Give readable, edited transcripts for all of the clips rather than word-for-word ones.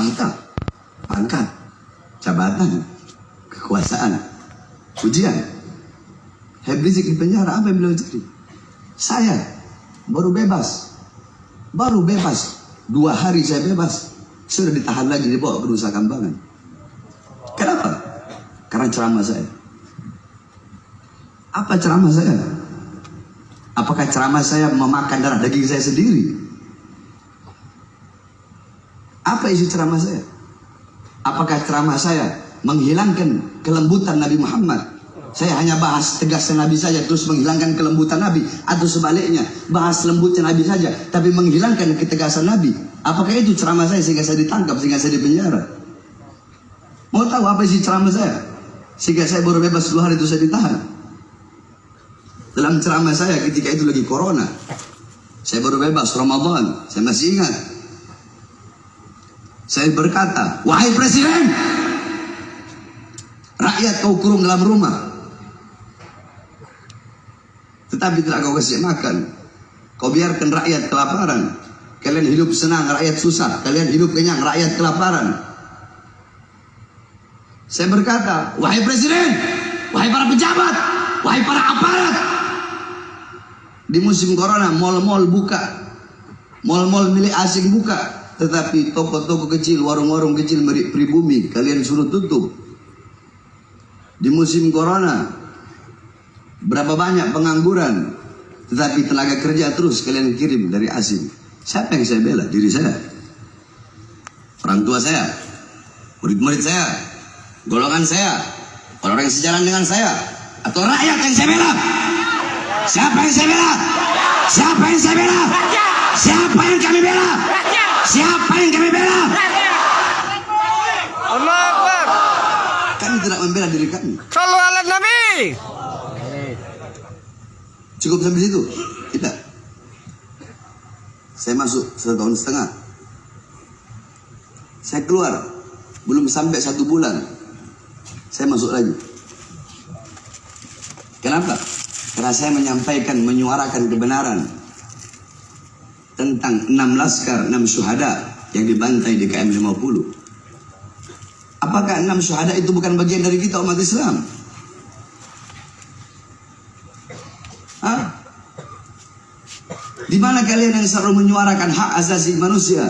tahta, pangkat, jabatan, kekuasaan, ujian. Habib Rizik di penjara, apa yang beliau cari? Saya baru bebas 2 hari saya bebas, sudah ditahan lagi, dibawa ke Nusa Kambangan. Kenapa? Karena ceramah saya. Apa ceramah saya? Apakah ceramah saya memakan darah daging saya sendiri? Apa isi ceramah saya? Apakah ceramah saya menghilangkan kelembutan Nabi Muhammad? Saya hanya bahas tegasnya Nabi saja terus menghilangkan kelembutan Nabi, atau sebaliknya bahas lembutnya Nabi saja tapi menghilangkan ketegasan Nabi? Apakah itu ceramah saya sehingga saya ditangkap, sehingga saya dipenjara? Mau tahu apa isi ceramah saya sehingga saya baru bebas 2 hari itu saya ditahan? Dalam ceramah saya ketika itu lagi corona, saya baru bebas Ramadan, saya masih ingat. Saya berkata, wahai Presiden, rakyat kau kurung dalam rumah, tetapi tidak kau kasih makan. Kau biarkan rakyat kelaparan. Kalian hidup senang, rakyat susah. Kalian hidup kenyang, rakyat kelaparan. Saya berkata, wahai Presiden, wahai para pejabat, wahai para aparat, di musim corona mal-mal buka, mal-mal milik asing buka, tetapi toko-toko kecil, warung-warung kecil milik pribumi kalian suruh tutup. Di musim corona berapa banyak pengangguran, tetapi tenaga kerja terus kalian kirim dari asing. Siapa yang saya bela? Diri saya, orang tua saya, murid-murid saya, golongan saya, orang-orang yang sejalan dengan saya, atau rakyat yang saya bela? Siapa yang saya bela? Siapa yang saya bela? Siapa yang kami bela? Siapa yang kami bela? Allah Akbar. Kami tidak membela diri kami. Sallu ala Nabi. Cukup sampai situ? Tidak. Saya masuk 1,5 tahun. Saya keluar, belum sampai 1 bulan, saya masuk lagi. Kenapa? Karena saya menyampaikan, menyuarakan kebenaran tentang 6 laskar, 6 syuhada yang dibantai di KM 50. Apakah 6 syuhada itu bukan bagian dari kita umat Islam? Hah? Di mana kalian yang selalu menyuarakan hak asasi manusia?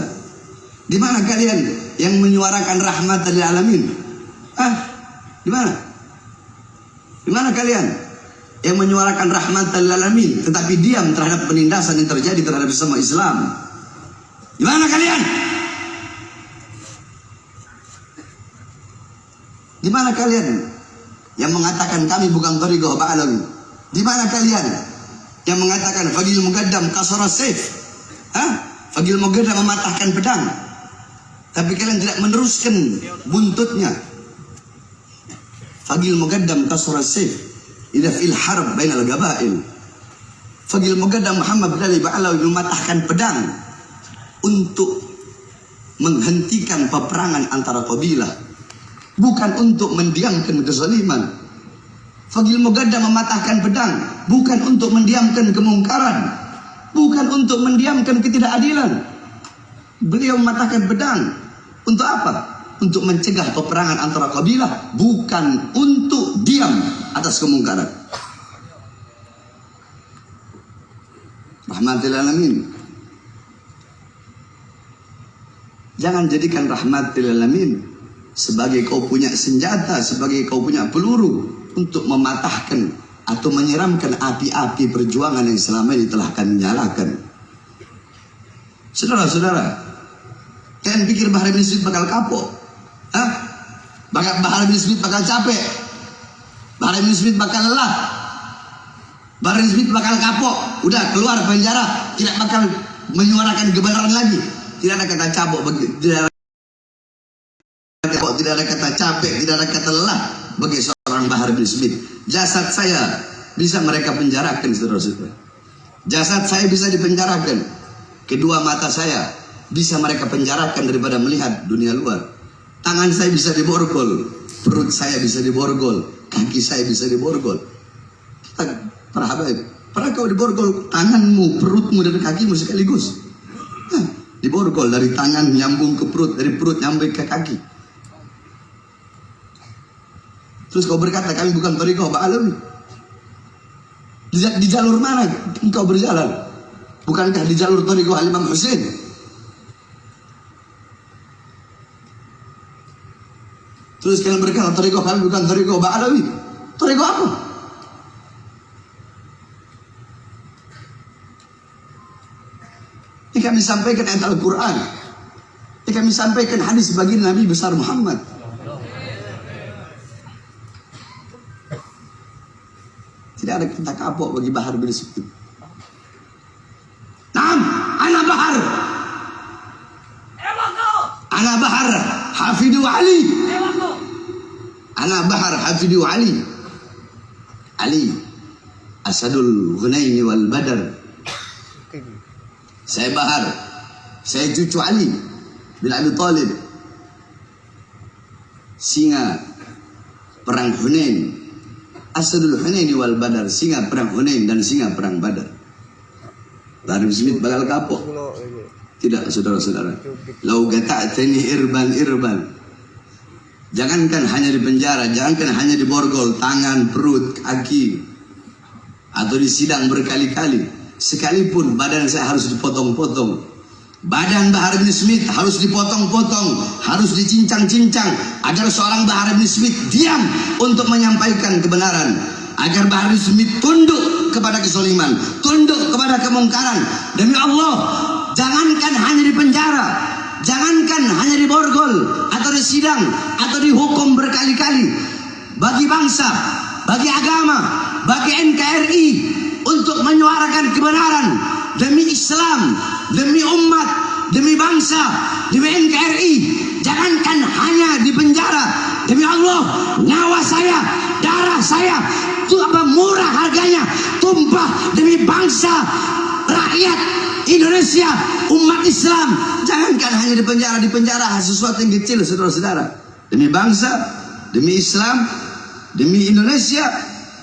Di mana kalian yang menyuarakan rahmat lil alamin? Hah? Di mana? Di mana kalian yang menyuarakan rahmat lil alamin tetapi diam terhadap penindasan yang terjadi terhadap sesama Islam? Di mana kalian? Di mana kalian yang mengatakan kami bukan thariqah ba'alawi? Di mana kalian yang mengatakan Fadil Mugaddam kasara saif? Fadil Mugaddam mematahkan pedang, tapi kalian tidak meneruskan buntutnya. Fadil Mugaddam kasara saif idza fil harb bainal gabail. Fadil Mugaddam Muhammad bin Ali Ba'alawi mematahkan pedang untuk menghentikan peperangan antara kabilah, bukan untuk mendiamkan kezaliman. Fadil Mugaddam mematahkan pedang bukan untuk mendiamkan kemungkaran, bukan untuk mendiamkan ketidakadilan. Beliau mematahkan pedang untuk apa? Untuk mencegah peperangan antara kabilah, bukan untuk diam atas kemungkaran. Rahmatil alamin. Jangan jadikan rahmatil alamin sebagai kau punya senjata, sebagai kau punya peluru untuk mematahkan atau menyiramkan api-api perjuangan yang selama ini telah kami nyalakan. Saudara-saudara, kalian pikir Bahar bin Smith bakal kapok? Bahar bin Smith bakal capek? Bahar bin Smith bakal lelah? Bahar bin Smith bakal kapok? Udah keluar penjara, tidak bakal menyuarakan kebenaran lagi. Tidak ada kata capek bagi, tidak ada kata capek, tidak ada kata lelah bagi seorang Bahar bin Smith. Jasad saya bisa mereka penjarakan, saudara-saudara. Jasad saya bisa dipenjarakan. Kedua mata saya bisa mereka penjarakan daripada melihat dunia luar. Tangan saya bisa diborgol, perut saya bisa diborgol, kaki saya bisa diborgol. Para habaib, pernah kau diborgol tanganmu, perutmu dan kakimu sekaligus? Diborgol dari tangan nyambung ke perut, dari perut nyampe ke kaki. Terus kau berkata kami bukan thariqah Ba'alawi. Di jalur mana engkau berjalan? Bukankah di jalur thariqah Imam Husain? Terus kalian berkata thariqah kami bukan thariqah Ba'alawi. Thariqah apa? Ini kami sampaikan ayat Al-Quran. Ini kami sampaikan hadis baginda Nabi besar Muhammad. Tidak ada kata kapok bagi Bahar bin Smith. Naam, ana Bahar. Ana Bahar Hafidu Ali. Ana Bahar Hafidu Ali. Ali Asadul Hunaini wal Badar. Saya Bahar, saya cucu Ali bin Abi Thalib, singa perang Hunain, Asadul Hunaini wal Badar, singa perang Hunain dan singa perang Badar. Bahar bin Smith bakal kapok? Tidak, saudara-saudara. Lau gata'tani irban. Jangankan hanya di penjara, jangankan hanya di borgol, tangan, perut, kaki, atau di sidang berkali-kali. Sekalipun badan saya harus dipotong-potong, badan Bahar bin Smith harus dipotong-potong, harus dicincang-cincang, agar seorang Bahar bin Smith diam untuk menyampaikan kebenaran, agar Bahar bin Smith tunduk kepada kesoliman, tunduk kepada kemungkaran. Demi Allah, jangankan hanya di penjara, jangankan hanya di borgol atau di sidang atau dihukum berkali-kali, bagi bangsa, bagi agama, bagi NKRI, untuk menyuarakan kebenaran demi Islam, demi umat, demi bangsa, demi NKRI. Jangankan hanya di penjara, demi Allah, nyawa saya, darah saya, itu apa murah harganya, tumpah demi bangsa, rakyat Indonesia, umat Islam. Jangankan hanya di penjara sesuatu yang kecil, saudara-saudara. Demi bangsa, demi Islam, demi Indonesia,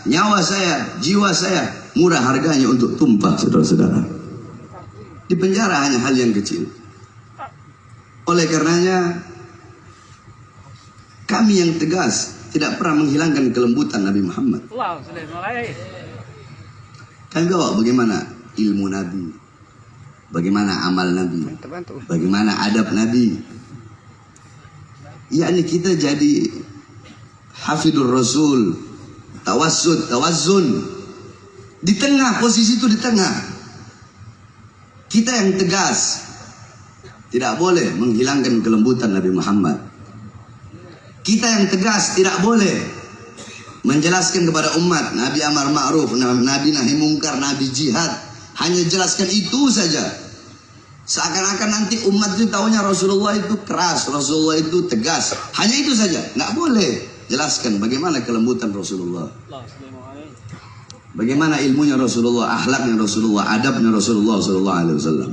nyawa saya, jiwa saya, murah harganya untuk tumpah, saudara-saudara. Di penjara hanya hal yang kecil. Oleh karenanya, kami yang tegas tidak pernah menghilangkan kelembutan Nabi Muhammad. Kami bawa bagaimana ilmu Nabi, bagaimana amal Nabi, bagaimana adab Nabi. Yakni kita jadi Hafidur Rasul, tawazzun. Di tengah, posisi itu di tengah. Kita yang tegas, tidak boleh menghilangkan kelembutan Nabi Muhammad. Kita yang tegas tidak boleh menjelaskan kepada umat Nabi amar ma'ruf, Nabi nahi mungkar, Nabi jihad. Hanya jelaskan itu saja. Seakan-akan nanti umat itu tahunya Rasulullah itu keras, Rasulullah itu tegas. Hanya itu saja. Nggak boleh jelaskan bagaimana kelembutan Rasulullah, bagaimana ilmunya Rasulullah, akhlaknya Rasulullah, adabnya Rasulullah sallallahu alaihi wasallam.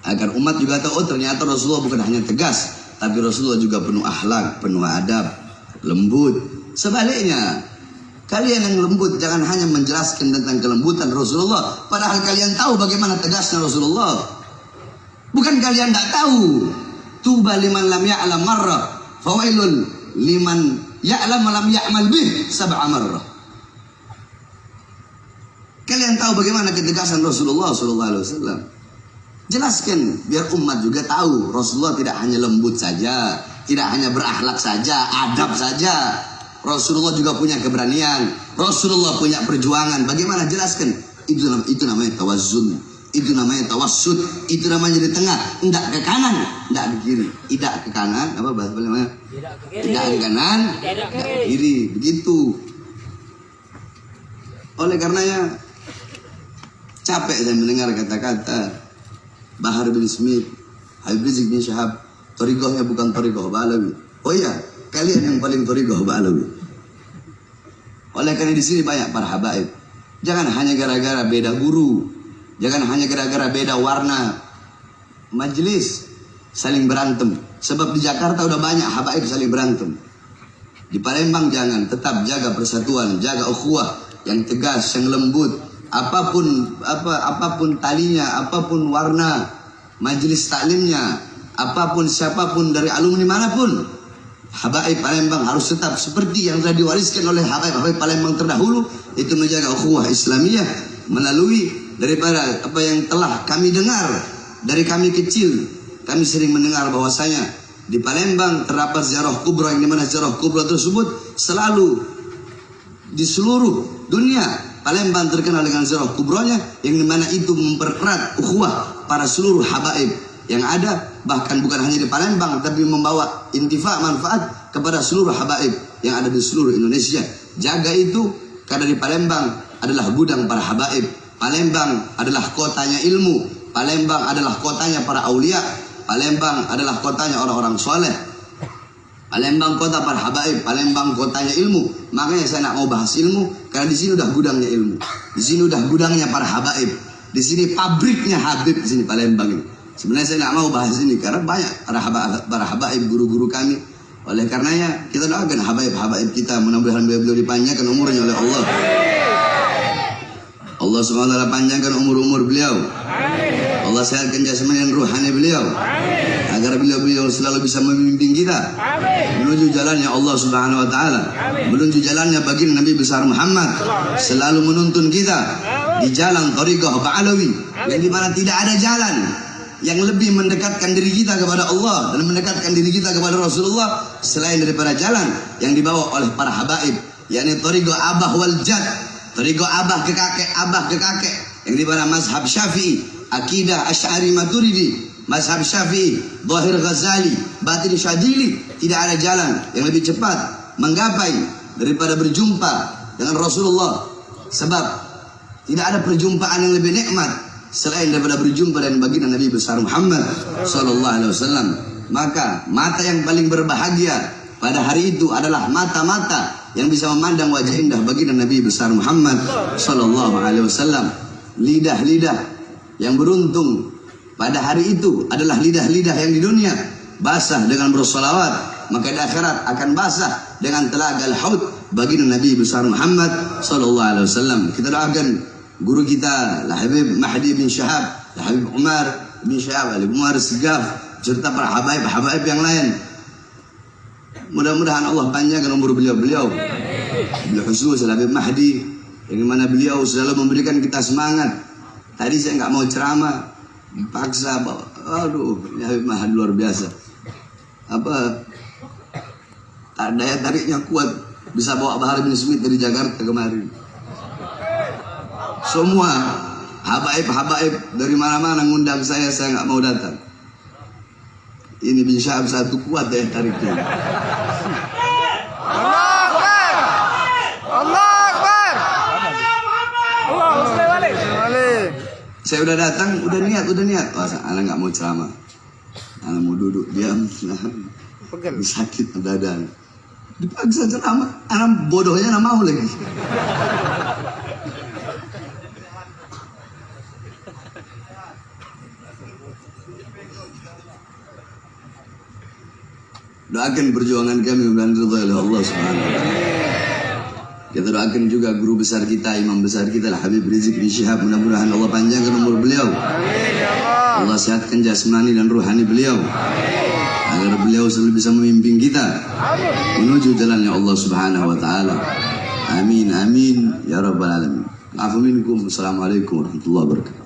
Agar umat juga tahu, oh ternyata Rasulullah bukan hanya tegas, tapi Rasulullah juga penuh akhlak, penuh adab, lembut. Sebaliknya, kalian yang lembut jangan hanya menjelaskan tentang kelembutan Rasulullah, padahal kalian tahu bagaimana tegasnya Rasulullah. Bukan kalian tidak tahu. Tuba liman lam ya'lam marrah, fawailun liman ya'lam lam ya'mal bih sab'a marrah. Kalian tahu bagaimana ketegasan Rasulullah SAW. Jelaskan biar umat juga tahu Rasulullah tidak hanya lembut saja, tidak hanya berakhlak saja, adab saja. Rasulullah juga punya keberanian, Rasulullah punya perjuangan. Bagaimana jelaskan? Itu namanya tawazzun, itu namanya tawassut, itu namanya di tengah, tidak ke kanan, tidak ke kiri, tidak ke kanan, apa bahasa namanya? Tidak ke kanan, tidak ke kiri, begitu. Oleh karenanya capek saya mendengar kata-kata Bahar bin Smith, Habib Rizik bin Syihab, thariqahnya bukan thariqah Ba'alawi. Oh iya, kalian yang paling thariqah Ba'alawi. Oleh karena di sini banyak para habaib. Jangan hanya gara-gara beda guru, jangan hanya gara-gara beda warna majelis saling berantem. Sebab di Jakarta udah banyak habaib saling berantem. Di Palembang jangan, tetap jaga persatuan, jaga ukhuwah yang tegas, yang lembut. Apapun talinya, apapun warna, majelis taklimnya, apapun siapapun dari alumni manapun, Habaib Palembang harus tetap seperti yang telah diwariskan oleh Habaib Palembang terdahulu, itu menjaga ukhuwah Islamiyah melalui daripada apa yang telah kami dengar dari kami kecil. Kami sering mendengar bahwasanya di Palembang terdapat ziarah kubra, yang dimana ziarah kubra tersebut selalu di seluruh dunia Palembang terkenal dengan ziarah kubronya, yang dimana itu mempererat ukhuwah para seluruh habaib yang ada, bahkan bukan hanya di Palembang, tapi membawa intifa manfaat kepada seluruh habaib yang ada di seluruh Indonesia. Jaga itu, karena di Palembang adalah gudang para habaib. Palembang adalah kotanya ilmu. Palembang adalah kotanya para aulia. Palembang adalah kotanya orang-orang soleh. Palembang kota para habaib, Palembang kotanya ilmu. Makanya saya nak mau bahas ilmu, karena di sini udah gudangnya ilmu. Di sini udah gudangnya para habaib. Di sini pabriknya Habib di sini Palembang ini. Sebenarnya saya nggak mau bahas ini karena banyak para habaib guru-guru kami. Oleh karenanya kita doakan habaib kita, mudah-mudahan beliau dipanjangkan umurnya oleh Allah. Allah SWT panjangkan umur beliau. Allah sehatkan jasmani dan ruhani beliau, agar beliau selalu bisa membimbing kita menuju jalannya Allah Subhanahu wa taala, menuju jalannya baginda Nabi besar Muhammad, selalu menuntun kita di jalan thariqah ba'alawi, yang dimana tidak ada jalan yang lebih mendekatkan diri kita kepada Allah dan mendekatkan diri kita kepada Rasulullah selain daripada jalan yang dibawa oleh para habaib, yakni thariqah abah wal jad, thariqah abah ke kakek, yang dimana mazhab Syafi'i, akidah Asy'ari Maturidi, mazhab Syafi'i, Zahir Ghazali, Batin Syadili. Tidak ada jalan yang lebih cepat menggapai daripada berjumpa dengan Rasulullah. Sebab tidak ada perjumpaan yang lebih nikmat selain daripada berjumpa dengan baginda Nabi besar Muhammad sallallahu alaihi wasallam. Maka mata yang paling berbahagia pada hari itu adalah mata-mata yang bisa memandang wajah indah baginda Nabi besar Muhammad sallallahu alaihi wasallam. Lidah-lidah yang beruntung pada hari itu adalah lidah-lidah yang di dunia basah dengan bersolawat, maka di akhirat akan basah dengan telaga al-haud baginda Nabi besar Muhammad sallallahu alaihi wasallam. Kita doakan guru kita Habib Mahdi bin Syahab, Habib Umar bin Syahab, Habib Umar Segaf, serta para habaib yang lain. Mudah-mudahan Allah panjangkan umur beliau khusus Habib Mahdi, yang mana beliau selalu memberikan kita semangat. Tadi saya nggak mau ceramah, dipaksa, aduh, ini Habib Mahdi luar biasa. Daya tariknya kuat, bisa bawa Bahar bin Smith dari Jakarta kemarin. Semua habaib dari mana-mana ngundang saya nggak mau datang. Ini bin Syahab satu kuat daya tariknya. Saya udah datang, udah niat. Wah, anak nggak mau ceramah, anak mau duduk diam, sakit dada. Dipaksa ceramah, anak bodohnya nggak mau lagi. Doakan perjuangan kami mudah-mudahan ridha oleh Allah Subhanahu wa taala. Kita doakan juga guru besar kita, imam besar kita Habib Rizik bin Syihab, mudah-mudahan Allah panjangkan umur beliau. Allah sehatkan jasmani dan ruhani beliau, agar beliau selalu bisa memimpin kita menuju jalannya Allah Subhanahu wa taala. Amin amin ya rabbal alamin. Afu minkum. Assalamualaikum warahmatullahi wabarakatuh.